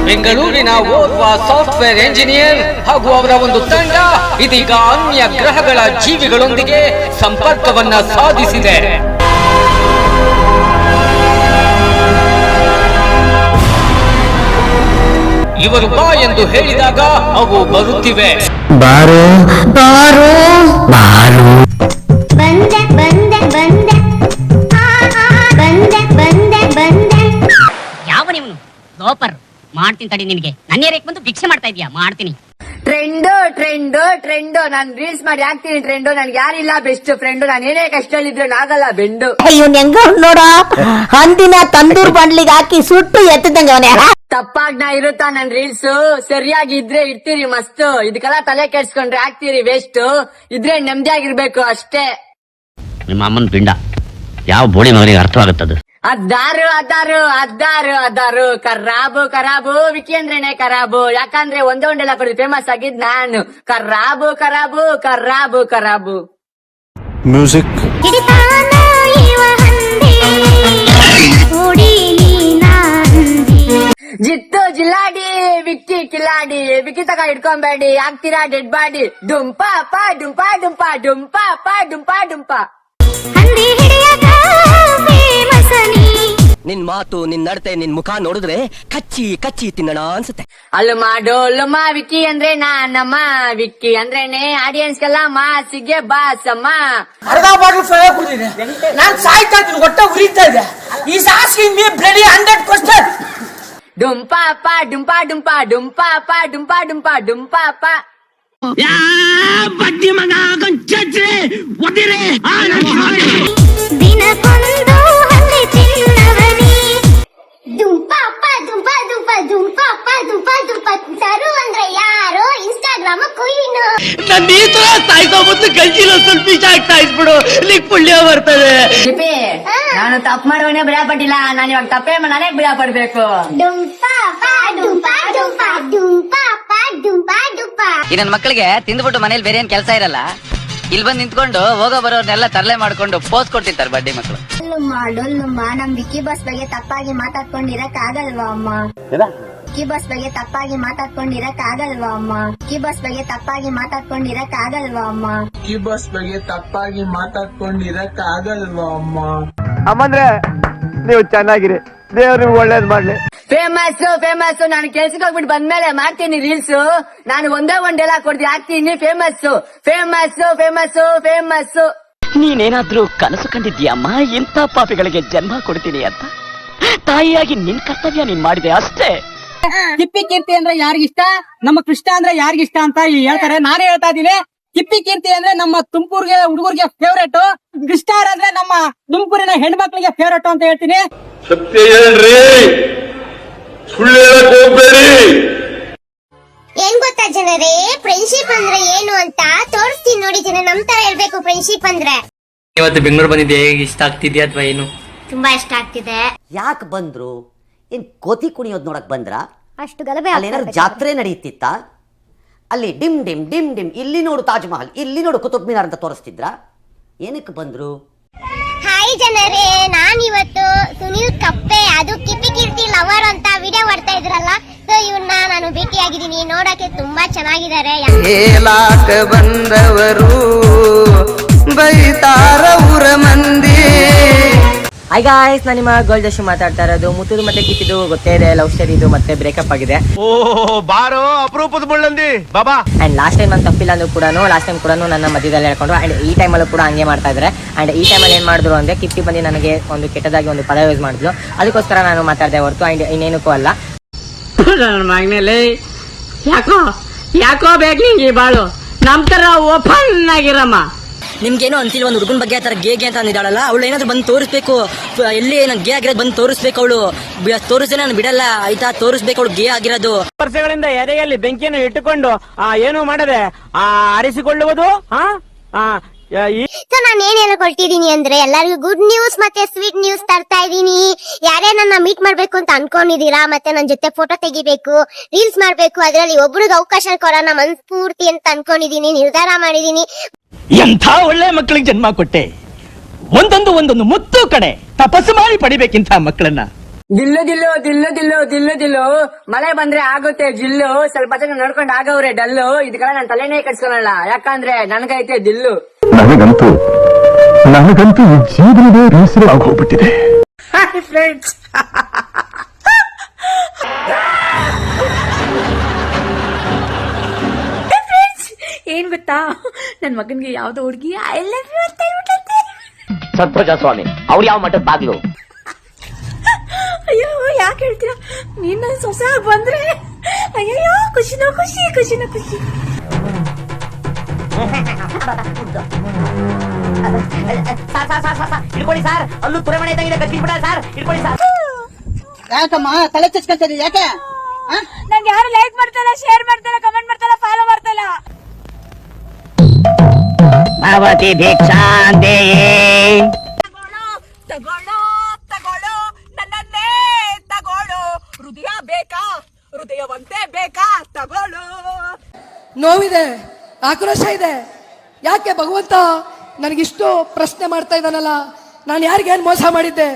ಬೆಂಗಳೂರಿನ ಓರ್ವ software engineer ಹಾಗೂ ಅವರ ಒಂದು ತಂಡ ಇದೀಗ ಅನ್ಯ ಗ್ರಹಗಳ ಜೀವಿಗಳೊಂದಿಗೆ ಸಂಪರ್ಕವನ್ನ ಸಾಧಿಸಿದೆ. ಇವರು ಬಾ ಎಂದು ಹೇಳಿದಾಗ ಅವು ಬರುತ್ತಿವೆ. ಬಾರೋ ಬಾರೋ ಬಾರೋ ಬಂದೆ ಬಂದೆ ಬಂದೆ ಬಂದೆ ಬಂದೆ ಬಂದೆ. ಯಾವ ನೀವು ಲೋಪರ್ ಮಾಡ್ತೀನಿ ತಡಿ ನಿನಗೆ. ನನ್ನ ಏರಿಯಾಕ್ಕೆ ಬಂದು ಭಿಕ್ಷೆ ಮಾಡ್ತಾ ಇದೀಯಾ? ಮಾಡ್ತೀನಿ. ಟ್ರೆಂಡ್ ಟ್ರೆಂಡ್ ಟ್ರೆಂಡ್ ನಾನ್ ರೀಲ್ಸ್ ಮಾಡಿ ಹಾಕ್ತೀನಿ ಟ್ರೆಂಡ್. ನನ್ಗೆ ಯಾರಿಲ್ಲ ಬೆಸ್ಟ್ ಫ್ರೆಂಡ್. ನಾನು ಏನೇ ಕಷ್ಟದಲ್ಲಿದ್ರೆ ನಾಗಲ್ಲ ಬೆಂಡು. ಇವ್ನ ಹೆಂಗ ನೋಡ ಅಂದಿನ ತಂದೂರ್ ಬಂಡ್ಲಿಗೆ ಹಾಕಿ ಸುಟ್ಟು ಎತ್ತದಂಗ ಅವನೇ. ತಪ್ಪಾಗ್ ನಾ ಇರುತ್ತಾ ನನ್ ರೀಲ್ಸ್? ಸರಿಯಾಗಿ ಇದ್ರೆ ಇಡ್ತೀರಿ ಮಸ್ತ್. ಇದಕ್ಕೆಲ್ಲ ತಲೆ ಕೆಡ್ಸ್ಕೊಂಡ್ರೆ ಹಾಕ್ತೀರಿ ವೇಸ್ಟ್. ಇದ್ರೆ ನೆಮ್ಮದಿಯಾಗಿರ್ಬೇಕು ಅಷ್ಟೇ. ನಿಮ್ಮ ಅಮ್ಮನ ಪಿಂಡ ಯಾವ ಬೋಳಿ ಮಗನಿಗೆ ಅರ್ಥವಾಗುತ್ತದು? ಅದ್ದಾರು ಅದ್ದಾರು ಅದ್ದಾರು ಅದ್ದಾರು ಕರ್ರಾಬು ಕರಾಬು ವಿಕಿ ಅಂದ್ರೇನೆ ಕರಾಬು. ಯಾಕಂದ್ರೆ ಒಂದೆಲ್ಲ ಕೊಡಿ ಫೇಮಸ್ ಆಗಿದ್ ನಾನು. ಕರ್ರಾಬು ಕರಾಬು ಕರ್ರಾಬು ಕರಾಬು. ಮ್ಯೂಸಿಕ್ ಹಿಡಿತಾನ ಇವ ಹಂದಿ ಓಡಿ ನೀನಾ ಹಂದಿ. ಜಿತ್ತು ಜಿಲ್ಲಾಡಿ ವಿಕ್ಕಿ ಕಿಲಾಡಿ. ವಿಕ್ಕಿ ತಗ ಹಿಡ್ಕೊಂಬೇಡಿ ಆಗ್ತೀರಾ ಡೆಡ್ ಬಾಡಿ. ಡುಂಪ ಪ ಡುಂಪ ಡುಂಪ ಡುಂಪ ಪ ಡುಂಪ ಡುಂಪ. ಹಂದಿ ಹಿಡಿಯಕ ಫೇಮಸ್ ನೀ. ನಿನ್ ಮಾತು, ನಿನ್ ನಡತೆ, ನಿನ್ ಮುಖ ನೋಡಿದ್ರೆ ಕಚ್ಚಿ ಕಚ್ಚಿ ತಿನ್ನಣ ಅನ್ಸುತ್ತೆ. ಅಲ್ಲಮ್ಮ ಡೋಲಮ್ಮ ವಿಕ್ಕಿ ಅಂದ್ರೆ ನಾನಮ್ಮ. ವಿಕ್ಕಿ ಅಂದ್ರೇನೆ ಆಡಿಯನ್ಸ್ಗೆಲ್ಲ ಮಾಸಿಗೆ ಬಾಸಮ್ಮ. ಅರ್ಧ ಬಾಟಲ್ ಫ್ರೈ ಕುಡಿದಿದೆ. ನಾನ್ ಸಾಯ್ತಾ ಇದ್ದೀನಿ, ಹೊಟ್ಟೆ ಉರಿತಾ ಇದೆ. ಈ ಆಸ್ಕಿಂಗ್ ಮೀ ಬ್ಲಡಿ 100 ಕ್ವೆಶ್ಚನ್. ಡುಂಪ ಪ ಡುಂಪ ಡುಂಪ ಡುಂಪ ಪ ಡುಂಪ ಡುಂಪ ಡುಂಪ ಪ. ಬಡ್ಡಿ ಮಗ ದಿನಕ್ಕೊಂದು ಹಂದಿ ತಿನ್ನವನಿ. ದುಂಪಾಪ ದುಂಪ ದುಂಪ ದುಂಪಾಪ ದುಂಪ ದುಂಪ. ತರು ಅಂದ್ರೆ ಯಾರು? ಇನ್ಸ್ಟಾಗ್ರಾಮ್ ಕುಯ್ಯಿನು. ನನ್ನ ಈ ತರ ಸಾಯ್ಕೊಂಬತ್ತು ಗಂಜಿಲ ಸ್ವಲ್ಪ ಆಗ್ತಾ ಇದ್ಬಿಡು, ನಿಕ್ ಪುಣ್ಯ ಬರ್ತದೆ. ನಾನು ತಪ್ಪು ಮಾಡುವನೇ ಭಯ ಪಟ್ಟಿಲ್ಲ. ನಾನು ಇವಾಗ ತಪ್ಪೇ ನಾನೇ ಭಯ ಪಡ್ಬೇಕು. ಡುಂಪಾಪ ಡುಂಪ ಡುಂಪ ಡುಂಪಾಪ ಡುಂಪ ಡುಂಪ. ಈ ನನ್ನ ಮಕ್ಕಳಿಗೆ ತಿಂದ್ಬಿಟ್ಟು ಮನೇಲಿ ಬೇರೆ ಏನ್ ಕೆಲಸ ಇರಲ್ಲ. ಇಲ್ಲಿ ಬಂದು ನಿಂತ್ಕೊಂಡು ಹೋಗೋ ಬರೋರ್ನೆಲ್ಲ ತರಲೆ ಮಾಡ್ಕೊಂಡು ಪೋಸ್ ಕೊಟ್ಟಿರ್ತಾರೆ ಬಡ್ಡಿ ಮಕ್ಕಳು. ಡೊಲ್ಲುಮ್ಮ ನಮ್ ವಿಕ್ಕಿ ಬಾಸ್ ಬಗ್ಗೆ ತಪ್ಪಾಗಿ ಮಾತಾಡ್ಕೊಂಡಿರಕ್ ಆಗಲ್ವಾ ಅಮ್ಮ? ವಿಕ್ಕಿ ಬಾಸ್ ಬಗ್ಗೆ ತಪ್ಪಾಗಿ ಮಾತಾಡ್ಕೊಂಡಿರಕ್ ಆಗಲ್ವಾ ಅಮ್ಮ? ವಿಕ್ಕಿ ಬಾಸ್ ಬಗ್ಗೆ ತಪ್ಪಾಗಿ ಮಾತಾಡ್ಕೊಂಡಿರಕ್ ಆಗಲ್ವಾ ಅಮ್ಮ? ಈ ಬಸ್ ಬಗ್ಗೆ ತಪ್ಪಾಗಿ ಮಾತಾಡ್ಕೊಂಡಿರಕ್ ಆಗಲ್ವಾ ಅಮ್ಮ? ಅಮ್ಮಂದ್ರೆ ನೀವು ಚೆನ್ನಾಗಿರಿ, ದೇವ್ರಿಗೆ ಒಳ್ಳೇದ್ ಮಾಡ್ಲಿ. Famous famous. ನಾನು ಕೆಲ್ಸಕ್ಕೆ ಹೋಗ್ಬಿಟ್ಟು ಬಂದ್ಮೇಲೆ ಮಾಡ್ತೀನಿ ರೀಲ್ಸ್. ನಾನು ಒಂದೆಲ್ಲ ಕೊಡ್ತೀನಿ ಹಾಕ್ತೀನಿ. Famous famous famous famous. ನೀನೇನಾದ್ರೂ ಕನಸು ಕಂಡಿದ್ಯಮ್ಮ ಇಂಥ ಪಾಪಿಗಳಿಗೆ ಜನ್ಮ ಕೊಡ್ತೀನಿ ಅಂತ? ತಾಯಿಯಾಗಿ ನಿನ್ ಕರ್ತವ್ಯ ನೀನ್ ಮಾಡಿದೆ ಅಷ್ಟೇ. ಕಿಪ್ಪಿ ಕೀರ್ತಿ ಅಂದ್ರೆ ಯಾರಿಗಿಷ್ಟ? ನಮ್ಮ ಕೃಷ್ಣ ಅಂದ್ರೆ ಯಾರಿಗಿಷ್ಟ ಅಂತ ಹೇಳ್ತಾರೆ. ನಾನೇ ಹೇಳ್ತಾ ಇದ್ದೀನಿ, ಕಿಪ್ಪಿ ಕೀರ್ತಿ ಅಂದ್ರೆ ನಮ್ಮ ತುಮಕೂರ್ಗೆ ಹುಡುಗರಿಗೆ ಫೇವ್ರೇಟ್. ಕೃಷ್ಣ ಅಂದ್ರೆ ನಮ್ಮ ತುಮಕೂರಿನ ಹೆಣ್ಮಕ್ಳಿಗೆ ಫೇವ್ರೇಟ್ ಅಂತ ಹೇಳ್ತೀನಿ. ಸತ್ಯ ಹೇಳ್ರಿ, ಸುಳ್ಳು ಹೇಳಕ್ ಹೋಗ್ಬೇಡಿ. ಏನ್ ಗೊತ್ತಾ ಜನರೇ, ಫ್ರೆಂಡ್ಶಿಪ್ ಅಂದ್ರೆ ಏನು ಅಂತ ತೋರಿಸ್ತೀನಿ ನೋಡಿ ಜನ. ನಮ್ ತರ ಹೇಳ್ಬೇಕು ಫ್ರೆಂಡ್ಶಿಪ್ ಅಂದ್ರೆ. ಇವತ್ತು ಬೆಂಗಳೂರು ಬಂದಿದ್ದೆ, ಹೇಗೆ ಇಷ್ಟ ಆಗ್ತಿದ್ಯಾ ಅಥವಾ ಏನು? ತುಂಬಾ ಇಷ್ಟ ಆಗ್ತಿದೆ. ಯಾಕೆ ಬಂದ್ರು? ಏನ್ ಕೋತಿ ಕುಣಿಯೋದ್ ನೋಡಕ್ ಬಂದ್ರ? ಅಷ್ಟು ಗಲಭೆ ಅಲ್ಲಿ ಏನಾದ್ರು ಜಾತ್ರೆ ನಡೆಯುತ್ತಿತ್ತ? ಅಲ್ಲಿ ಡಿಮ್ ಡಿಮ್ ಡಿಮ್ ಡಿಮ್ ಇಲ್ಲಿ ನೋಡು ತಾಜ್ ಮಹಲ್, ಇಲ್ಲಿ ನೋಡು ಕುತುಬ್ ಮಿನಾರ್ ಅಂತ ತೋರಿಸ್ತಿದ್ರ? ಏನಕ್ಕೆ ಬಂದ್ರು? ಹಾಯ್ ಜನರೇ, ನಾನ್ ಇವತ್ತು ಸುನಿಲ್ ಕಪ್ಪೆ ಅದು ಕಿಪ್ಪಿ ಕೀರ್ತಿ ಲವರ್ ಅಂತ ವಿಡಿಯೋ ಮಾಡ್ತಾ ಇದ್ರಲ್ಲ, ಸೊ ಇವ್ರನ್ನ ನಾನು ಭೇಟಿ ಆಗಿದ್ದೀನಿ. ನೋಡಕ್ಕೆ ತುಂಬಾ ಚೆನ್ನಾಗಿದ್ದಾರೆ. ಹೇಳಾಕ ಬಂದವರು ಬೈತಾರ ಊರ ಮಂದಿ. ಹಾಯ್ ಗಾಯ್ಸ್, ನಾನು ನಿಮ್ಮ ಗೋಲ್ಡ್ ಜಶು ಮಾತಾಡ್ತಾ ಇರೋದು. ಮುತ್ತುದು ಮತ್ತೆ ಕಿತ್ತಿದು ಗೊತ್ತೇ ಇದೆ, ಲವ್ ಸ್ಟೋರಿ ಇದು ಮತ್ತೆ ಬ್ರೇಕಪ್ ಆಗಿದೆ. ಬಾರೋ ಅಪರೂಪದ ಮುಳ್ಳಂದಿ ಬಾಬಾ. ಅಂಡ್ ಲಾಸ್ಟ್ ಟೈಮ್ ನಾನು ತಪ್ಪಿಲ್ಲ ಅಂದ್ರೂ ಕೂಡ ಲಾಸ್ಟ್ ಟೈಮ್ ಕೂಡ ನನ್ನ ಮಧ್ಯದಲ್ಲಿ ಹೇಳ್ಕೊಂಡು ಅಂಡ್ ಈ ಟೈಮಲ್ಲೂ ಕೂಡ ಹಂಗೆ ಮಾಡ್ತಾ ಇದ್ದಾರೆ. ಅಂಡ್ ಈ ಟೈಮಲ್ಲಿ ಏನ್ ಮಾಡಿದ್ರು ಅಂದ್ರೆ ಕಿತ್ತಿ ಬಂದು ನನಗೆ ಒಂದು ಕೆಟ್ಟದಾಗಿ ಒಂದು ಪದ ಯೂಸ್ ಮಾಡಿದ್ಲು. ಅದಕ್ಕೋಸ್ಕರ ನಾನು ಮಾತಾಡ್ದೆ ಹೊರತು ಅಂಡ್ ಇನ್ನೇನಕ್ಕೂ ಅಲ್ಲ. ಮಗನಲ್ಲಿ ಯಾಕೋ ಯಾಕೋ ಬೇಕು ನಿಂಗೆ ಬಾಳು ನಮ್ ತರ ಓಪನ್ ಆಗಿರಮ್ಮ. ನಿಮ್ಗೇನೋ ಅಂತಿಲ್ಲ, ಒಂದು ಹುಡುಗನ ಬಗ್ಗೆ ಆ ಥರ ಗೇ ಅಂತ ಅಂದಿದ್ದಾಳಲ್ಲ, ಅವಳು ಏನಾದ್ರು ಬಂದು ತೋರಿಸ್ಬೇಕು. ಎಲ್ಲಿ ನಾನು ಗೇ ಆಗಿರೋದು ಬಂದು ತೋರಿಸ್ಬೇಕು. ಅವಳು ತೋರಿಸಿ ನಾನು ಬಿಡಲ್ಲ ಆಯ್ತಾ, ತೋರಿಸ್ಬೇಕು ಅವಳು ಗೇ ಆಗಿರೋದು. ವರ್ಷಗಳಿಂದ ಎದೆಯಲ್ಲಿ ಬೆಂಕಿಯನ್ನು ಇಟ್ಟುಕೊಂಡು ಏನು ಮಾಡದೆ ಆರಿಸಿಕೊಳ್ಳುವುದು. ಸೊ ನಾನು ಏನ್ ಹೇಳ್ಕೊಳ್ತಿದೀನಿ ಅಂದ್ರೆ ಎಲ್ಲರಿಗೂ ಗುಡ್ ನ್ಯೂಸ್ ಮತ್ತೆ ಸ್ವೀಟ್ ನ್ಯೂಸ್ ತರ್ತಾ ಇದೀನಿ. ಯಾರೇ ನನ್ನ ಮೀಟ್ ಮಾಡ್ಬೇಕು ಅಂತ ಅನ್ಕೊಂಡಿದೀರಾ, ಮತ್ತೆ ನನ್ನ ಜೊತೆ ಫೋಟೋ ತೆಗಿಬೇಕು, ರೀಲ್ಸ್ ಮಾಡ್ಬೇಕು, ಅದ್ರಲ್ಲಿ ಒಬ್ರಿಗೆ ಅವಕಾಶ ಕೊಡೋಣ ಮನಸ್ಫೂರ್ತಿ ಅಂತ ಅನ್ಕೊಂಡಿದೀನಿ, ನಿರ್ಧಾರ ಮಾಡಿದೀನಿ. ಎಂಥ ಒಳ್ಳೆ ಮಕ್ಕಳಿಗೆ ಜನ್ಮ ಕೊಟ್ಟೆ. ಒಂದೊಂದು ಮುತ್ತು ಕಡೆ ತಪಸ್ಸು ಮಾಡಿ ಪಡಿಬೇಕಿಂತ ಮಕ್ಕಳನ್ನ. ದಿಲ್ಲು ದಿಲ್ಲು ದಿಲ್ಲು ದಿಲ್ಲು ದಿಲ್ಲು ದಿಲ್ಲು ಮಳೆ ಬಂದ್ರೆ ಆಗುತ್ತೆ ಜಿಲ್ಲು. ಸ್ವಲ್ಪ ಜನ ನೋಡ್ಕೊಂಡು ಆಗವ್ರೆ ಡಲ್ಲು. ಇದಕ್ಕೆಲ್ಲ ನಾನು ತಲೆನೇ ಕಟ್ಸ್ಕೊಳಲ್ಲ, ಯಾಕಂದ್ರೆ ನನ್ಗೈತೆ ದಿಲ್ಲು. ನನಗಂತೂ ಈ ಜೀವನವೇ ಬೇಸರ ಆಗೋಗ್ಬಿಟ್ಟಿದೆ. ಹಾಯ್ ಫ್ರೆಂಡ್ಸ್, ಏನ್ ಗೊತ್ತಾ, ನನ್ ಮಗನ್ಗೆ ಯಾವ್ದೋ ಹುಡುಗಿ ಐ ಲವ್ ಯು ಅಂತ ಹೇಳ್ಬಿಟ್ಟಂತೆ. ಸಂತೋಷ ಸ್ವಾಮಿ, ಅವ್ರು ಯಾವ ಮಠದ ಬಾಗ್ಲು? ಅಯ್ಯೋ ಯಾಕೆ ಹೇಳ್ತೀರಾ, ನೀನ್ ನನ್ ಸೊಸೆ ಆಗಿ ಬಂದ್ರೆ ಅಯ್ಯೋ ಖುಷಿನೋ ಖುಷಿ, ಖುಷಿನೋ ಖುಷಿ. ಇಟ್ಕೊಳ್ಳಿ ಸರ್, ಅಲ್ಲೂ ತುರೆಮಣೆ ಇದ್ದಂಗಿದೆ, ಕಚ್ಚಿಬಿಡ ಸರ್, ಇಟ್ಕೊಳ್ಳಿ ಸರ್. ಯಾಕಮ್ಮ ತಲೆ ಚಚ್ಕೊಂತೀರಿ ಯಾಕೆ? ನಂಗೆ ಯಾರು ಲೈಕ್ ಮಾಡ್ತಾರ, ಶೇರ್ ಮಾಡ್ತಾರ, ಕಮೆಂಟ್ ಮಾಡ್ತಾರ, ಫಾಲೋ ಮಾಡ್ತಾರ. ಭಗವತಿ ಭಿಕ್ಷಾಂತೆಯೇ. ತಗೊಳ್ಳೋ ತಗೊಳ್ಳೋ ನನ್ನನ್ನೇ ತಗೊಳ್ಳೋ, ಹೃದಯ ಬೇಕಾ, ಹೃದಯವಂತೆ ಬೇಕಾ, ತಗೊಳ್ಳೋ. ನೋವಿದೆ, ಆಕ್ರೋಶ ಇದೆ. ಯಾಕೆ ಭಗವಂತ ನನಗಿಷ್ಟು ಪ್ರಶ್ನೆ ಮಾಡ್ತಾ ಇದ್ದಾನಲ್ಲ, ನಾನು ಯಾರಿಗೇನು ಮೋಸ ಮಾಡಿದ್ದೆ?